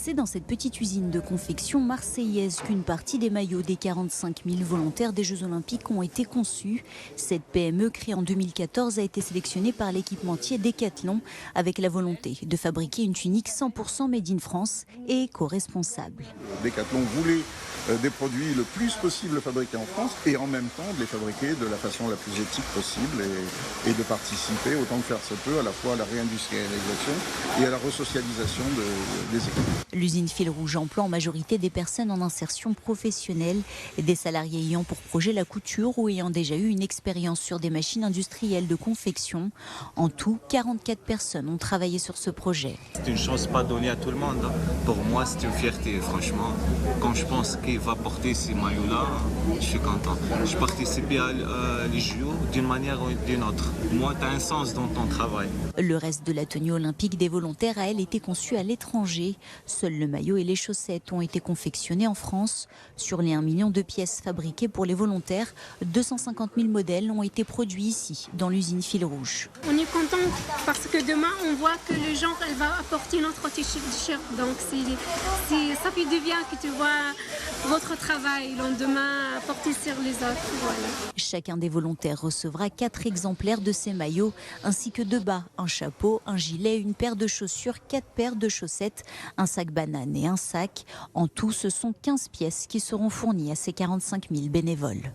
C'est dans cette petite usine de confection marseillaise qu'une partie des maillots des 45 000 volontaires des Jeux Olympiques ont été conçus. Cette PME, créée en 2014, a été sélectionnée par l'équipementier Decathlon avec la volonté de fabriquer une tunique 100% made in France et éco-responsable. Decathlon voulait des produits le plus possible fabriqués en France et en même temps de les fabriquer de la façon la plus éthique possible et de participer autant que faire se peut à la fois à la réindustrialisation et à la resocialisation des équipes. L'usine Fil Rouge emploie en majorité des personnes en insertion professionnelle, des salariés ayant pour projet la couture ou ayant déjà eu une expérience sur des machines industrielles de confection. En tout, 44 personnes ont travaillé sur ce projet. C'est une chance pas donnée à tout le monde. Pour moi, c'est une fierté, franchement. Quand je pense qu'il va porter ces maillots-là, je suis content. Je participais à les JO d'une manière ou d'une autre. Moi, tu as un sens dans ton travail. Le reste de la tenue olympique des volontaires a, elle, été conçu à l'étranger. Seuls le maillot et les chaussettes ont été confectionnés en France. Sur les 1 million de pièces fabriquées pour les volontaires, 250 000 modèles ont été produits ici, dans l'usine Fil Rouge. On est content parce que demain, on voit que le genre, elle va apporter notre t-shirt. Donc, ça fait du bien que tu vois votre travail le lendemain porté sur les autres. Voilà. Chacun des volontaires recevra 4 exemplaires de ces maillots, ainsi que 2 bas, un chapeau, un gilet, une paire de chaussures, 4 paires de chaussettes, un sac banane et un sac. En tout, ce sont 15 pièces qui seront fournies à ces 45 000 bénévoles.